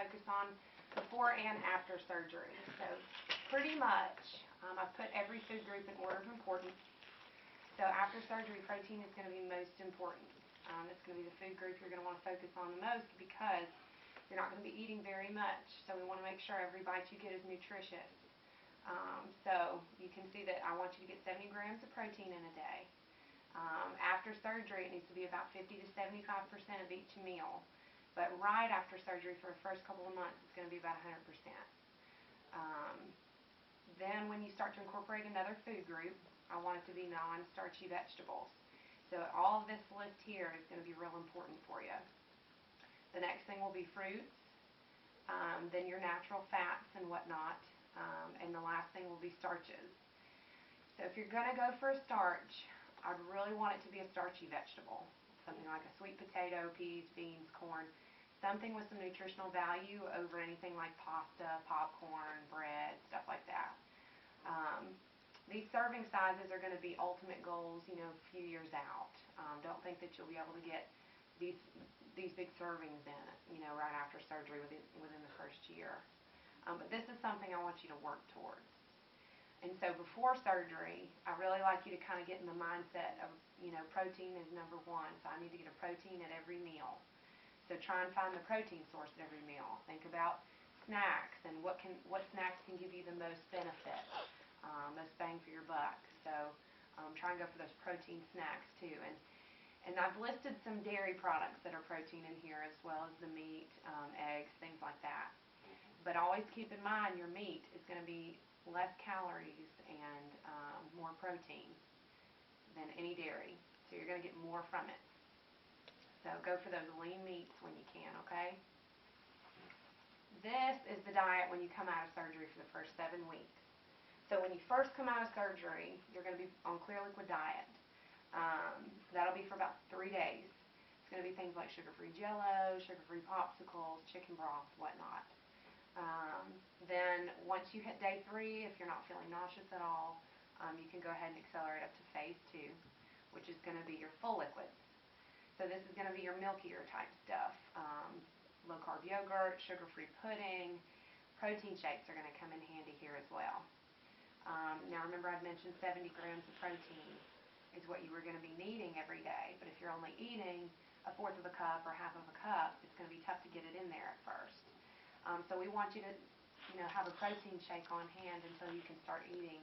focus on before and after surgery. So pretty much, I've put every food group in order of importance. So after surgery, protein is going to be most important. It's going to be the food group you're going to want to focus on the most because you're not going to be eating very much. So we want to make sure every bite you get is nutritious. So you can see that I want you to get 70 grams of protein in a day. After surgery, it needs to be about 50 to 75% of each meal. But right after surgery, for the first couple of months, it's going to be about 100%. Then when you start to incorporate another food group, I want it to be non-starchy vegetables. So all of this list here is going to be real important for you. The next thing will be fruits, then your natural fats and whatnot, and the last thing will be starches. So if you're going to go for a starch, I'd really want it to be a starchy vegetable, something like a sweet potato, peas, beans, corn, something with some nutritional value over anything like pasta, popcorn, bread, stuff like that. These serving sizes are going to be ultimate goals, a few years out. Don't think that you'll be able to get these big servings in, right after surgery within the first year. But this is something I want you to work towards. And so before surgery, I really like you to kind of get in the mindset of, protein is number one. So I need to get a protein at every meal. So try and find the protein source at every meal. Think about snacks and what snacks can give you the most benefit, most bang for your buck. So try and go for those protein snacks too. And I've listed some dairy products that are protein in here as well as the meat, eggs, things like that. But always keep in mind your meat is going to be less calories and more protein than any dairy. So you're going to get more from it. So go for those lean meats when you can, okay? This is the diet when you come out of surgery for the first 7 weeks. So when you first come out of surgery, you're going to be on clear liquid diet. That'll be for about 3 days. It's going to be things like sugar-free Jell-O, sugar-free popsicles, chicken broth, whatnot. Then once you hit day 3, if you're not feeling nauseous at all, you can go ahead and accelerate up to phase 2, which is going to be your full liquids. So this is going to be your milkier type stuff. Low-carb yogurt, sugar-free pudding, protein shakes are going to come in handy here as well. Now remember I'd mentioned 70 grams of protein is what you were going to be needing every day, but if you're only eating a fourth of a cup or half of a cup, it's going to be tough to get it in there at first. So we want you to have a protein shake on hand until you can start eating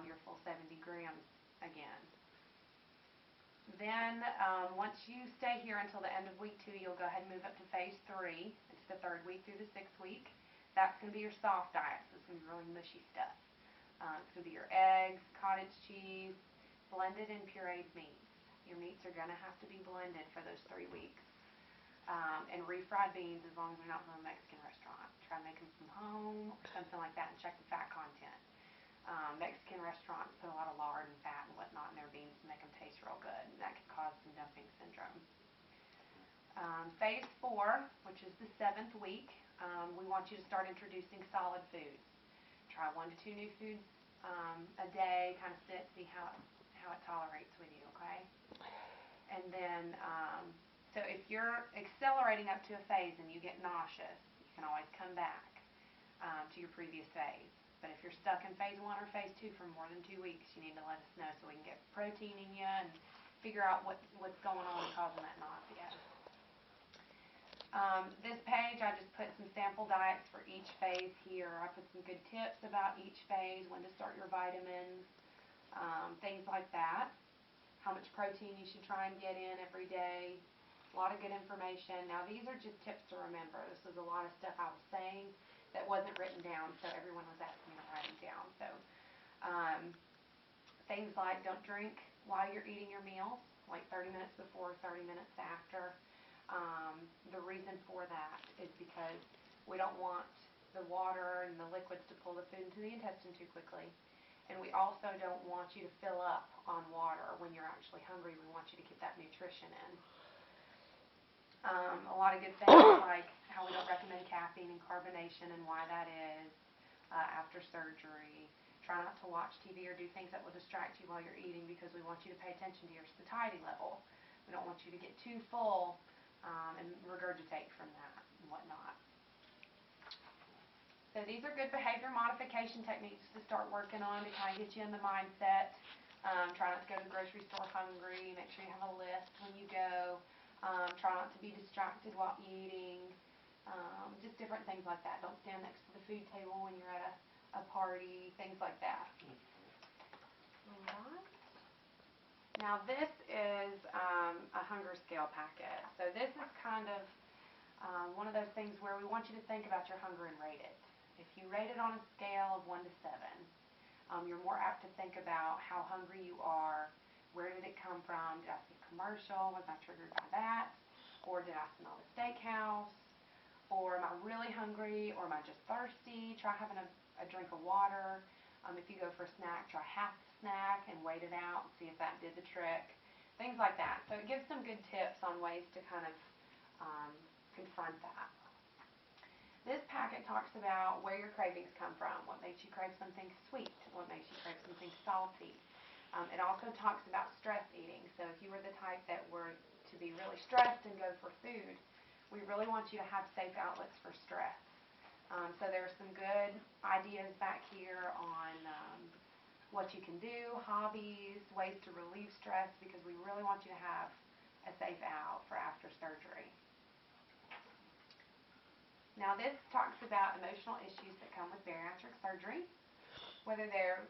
your full 70 grams again. Then once you stay here until the end of week 2, you'll go ahead and move up to phase 3. It's the 3rd week through the 6th week. That's going to be your soft diet, so it's going to be really mushy stuff. It's going to be your eggs, cottage cheese, blended and pureed meats. Your meats are going to have to be blended for those 3 weeks. And refried beans as long as they're not from a Mexican restaurant. Try to make them from home or something like that and check the fat content. Mexican restaurants put a lot of lard and fat and whatnot in their beans to make them taste real good, and that could cause some dumping syndrome. Phase 4, which is the 7th week, we want you to start introducing solid foods. Try 1 to 2 new foods a day, kind of see how it tolerates with you, okay? And then, so if you're accelerating up to a phase and you get nauseous, you can always come back to your previous phase. But if you're stuck in phase 1 or phase 2 for more than 2 weeks, you need to let us know so we can get protein in you and figure out what's going on and causing that nausea. This page, I just put some sample diets for each phase here. I put some good tips about each phase, when to start your vitamins, things like that. How much protein you should try and get in every day. A lot of good information. Now these are just tips to remember. This was a lot of stuff I was saying that wasn't written down, so everyone was asking me to write them down. So things like don't drink while you're eating your meals, like 30 minutes before, 30 minutes after. The reason for that is because we don't want the water and the liquids to pull the food into the intestine too quickly. And we also don't want you to fill up on water when you're actually hungry. We want you to get that nutrition in. A lot of good things like how we don't recommend caffeine and carbonation and why that is after surgery. Try not to watch TV or do things that will distract you while you're eating because we want you to pay attention to your satiety level. We don't want you to get too full and regurgitate from that and whatnot. So these are good behavior modification techniques to start working on to kind of get you in the mindset. Try not to go to the grocery store hungry. Make sure you have a list when you go. Try not to be distracted while eating. Just different things like that. Don't stand next to the food table when you're at a party. Things like that. Alright. Now this is a hunger scale packet. So this is kind of one of those things where we want you to think about your hunger and rate it. If you rate it on a scale of 1 to 7, you're more apt to think about how hungry you are. Where did it come from? Did I see a commercial? Was I triggered by that? Or did I smell the steakhouse? Or am I really hungry? Or am I just thirsty? Try having a drink of water. If you go for a snack, try half the snack and wait it out and see if that did the trick. Things like that. So it gives some good tips on ways to kind of confront that. This packet talks about where your cravings come from, what makes you crave something sweet, what makes you crave something salty. It also talks about stress eating. So if you were the type that were to be really stressed and go for food, we really want you to have safe outlets for stress. So there are some good ideas back here on what you can do, hobbies, ways to relieve stress, because we really want you to have a safe out for after surgery. Now this talks about emotional issues that come with bariatric surgery, whether they're,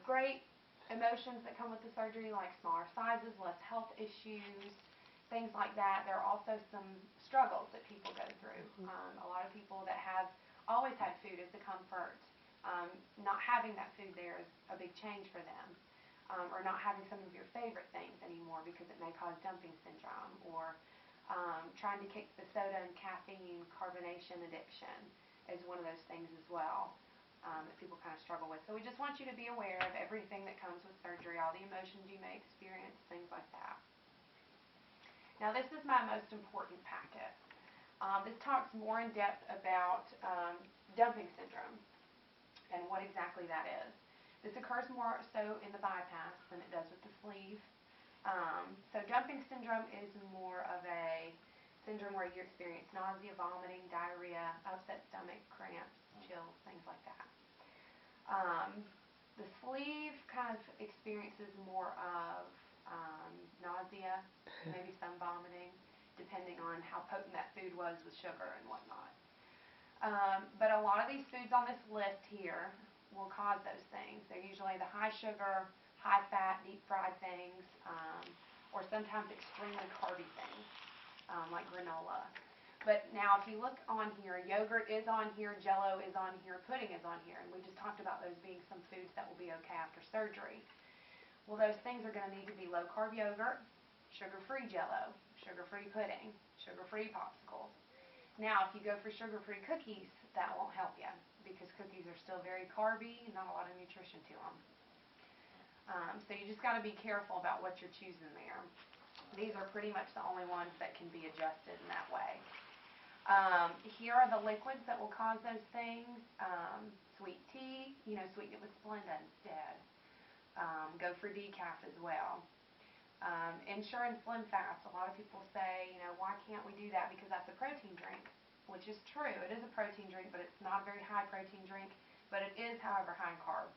great emotions that come with the surgery like smaller sizes, less health issues, things like that. There are also some struggles that people go through. A lot of people that have always had food as a comfort, not having that food there is a big change for them. Or not having some of your favorite things anymore because it may cause dumping syndrome, or trying to kick the soda and caffeine carbonation addiction is one of those things as well that people kind of struggle with. So we just want you to be aware of everything that comes with surgery, all the emotions you may experience, things like that. Now this is my most important packet. This talks more in depth about dumping syndrome and what exactly that is. This occurs more so in the bypass than it does with the sleeve. So dumping syndrome is more of a syndrome where you experience nausea, vomiting, diarrhea, upset stomach, cramps, chills, things like that. The sleeve kind of experiences more of nausea, maybe some vomiting, depending on how potent that food was with sugar and whatnot. But a lot of these foods on this list here will cause those things. They're usually the high sugar, high fat, deep fried things, or sometimes extremely carby things, like granola. But now if you look on here, yogurt is on here, Jell-O is on here, pudding is on here, and we just talked about those being some foods that will be okay after surgery. Well, those things are going to need to be low-carb yogurt, sugar-free Jell-O, sugar-free pudding, sugar-free popsicles. Now, if you go for sugar-free cookies, that won't help you because cookies are still very carby and not a lot of nutrition to them. So you just got to be careful about what you're choosing there. These are pretty much the only ones that can be adjusted in that way. Here are the liquids that will cause those things. Sweet tea, sweeten it with Splenda instead. Go for decaf as well. Ensure and Slim Fast. A lot of people say, why can't we do that because that's a protein drink, which is true. It is a protein drink, but it's not a very high protein drink. But it is, however, high in carb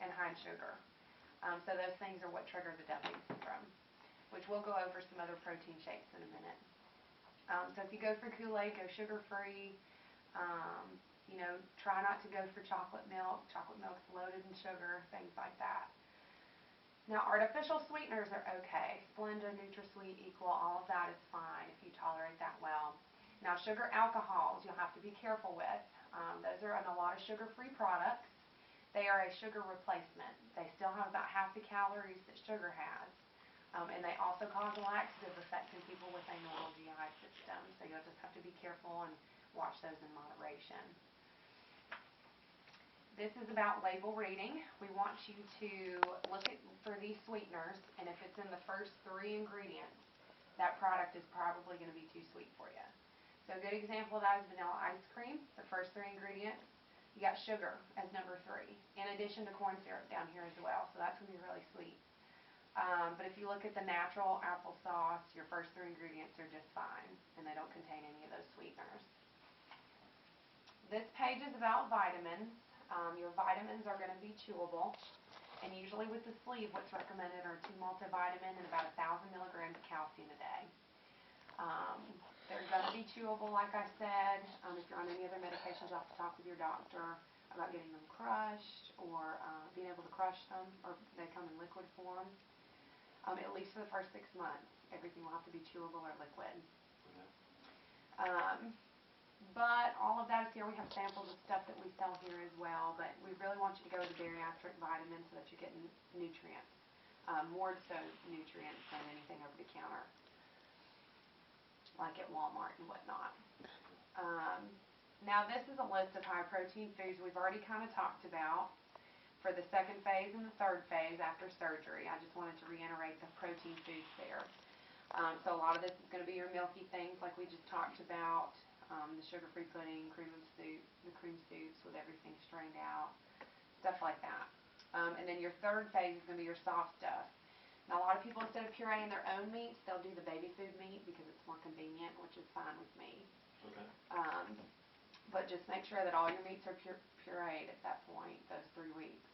and high in sugar. So those things are what trigger the dumping syndrome, which we'll go over some other protein shakes in a minute. So if you go for Kool-Aid, go sugar-free. Try not to go for chocolate milk. Chocolate milk's loaded in sugar, things like that. Now, artificial sweeteners are okay. Splenda, NutraSweet, Equal, all of that is fine if you tolerate that well. Now, sugar alcohols you'll have to be careful with. Those are in a lot of sugar-free products. They are a sugar replacement. They still have about half the calories that sugar has. And they also cause a laxative effect in people with a normal GI system. So you'll just have to be careful and watch those in moderation. This is about label reading. We want you to look for these sweeteners, and if it's in the first 3 ingredients, that product is probably going to be too sweet for you. So a good example of that is vanilla ice cream. The first 3 ingredients, you got sugar as number 3, in addition to corn syrup down here as well, so that's going to be really sweet. But if you look at the natural applesauce, your first 3 ingredients are just fine, and they don't contain any of those sweeteners. This page is about vitamins. Your vitamins are going to be chewable. And usually with the sleeve, what's recommended are 2 multivitamin and about 1,000 milligrams of calcium a day. They're going to be chewable, like I said. If you're on any other medications off the top of your doctor about getting them crushed or being able to crush them, or they come in liquid form, at least for the first 6 months, everything will have to be chewable or liquid. But all of that is here. We have samples of stuff that we sell here as well, but we really want you to go with the bariatric vitamins so that you're getting nutrients, more so nutrients than anything over the counter, like at Walmart and whatnot. Now this is a list of high protein foods we've already kind of talked about for the second phase and the third phase after surgery. I just wanted to reiterate the protein foods there. So a lot of this is going to be your milky things like we just talked about. The sugar-free pudding, cream of soup, the cream soups with everything strained out, stuff like that. And then your third phase is going to be your soft stuff. Now a lot of people, instead of pureeing their own meats, they'll do the baby food meat because it's more convenient, which is fine with me. Okay. But just make sure that all your meats are pureed at that point, those 3 weeks.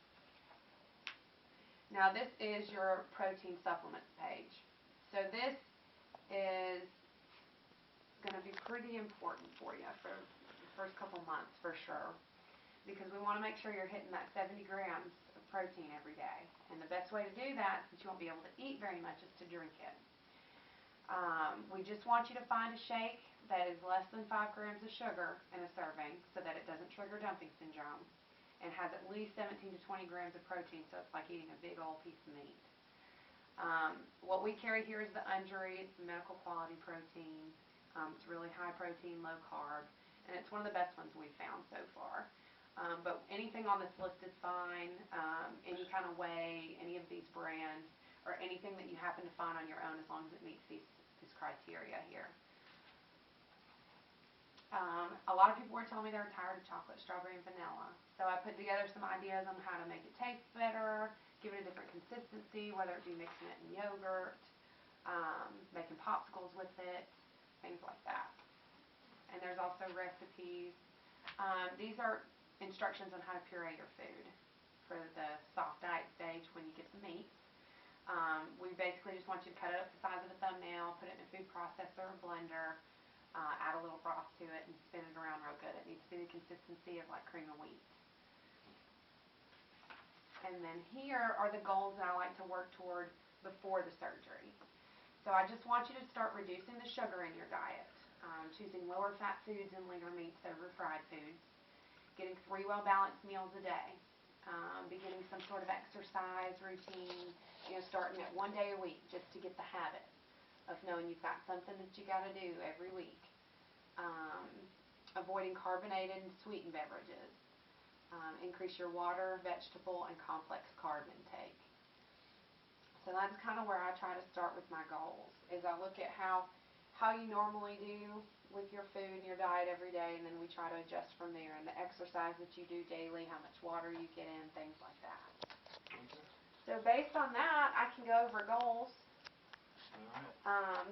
Now this is your protein supplements page. So this is going to be pretty important for you for the first couple months for sure, because we want to make sure you're hitting that 70 grams of protein every day. And the best way to do that, since you won't be able to eat very much, is to drink it. We just want you to find a shake that is less than 5 grams of sugar in a serving so that it doesn't trigger dumping syndrome, and has at least 17 to 20 grams of protein, so it's like eating a big old piece of meat. What we carry here is the Undri. It's the medical quality protein. It's really high protein, low carb, and it's one of the best ones we've found so far. But anything on this list is fine, any kind of whey, any of these brands, or anything that you happen to find on your own, as long as it meets these criteria here. A lot of people were telling me they're tired of chocolate, strawberry, and vanilla. So I put together some ideas on how to make it taste better, give it a different consistency, whether it be mixing it in yogurt, making popsicles with it, things like that. And there's also recipes. These are instructions on how to puree your food for the soft diet stage when you get the meats. We basically just want you to cut it up the size of a thumbnail, put it in a food processor or blender, add a little broth to it, and spin it around real good. It needs to be the consistency of like cream of wheat. And then here are the goals that I like to work toward before the surgery. So I just want you to start reducing the sugar in your diet, choosing lower fat foods and leaner meats over fried foods, getting 3 well-balanced meals a day, beginning some sort of exercise routine, starting at 1 day a week just to get the habit of knowing you've got something that you got to do every week, avoiding carbonated and sweetened beverages, increase your water, vegetable, and complex carb intake. So that's kind of where I try to start with my goals, is I look at how you normally do with your food and your diet every day, and then we try to adjust from there. And the exercise that you do daily, how much water you get in, things like that. Okay. So based on that, I can go over goals. All right.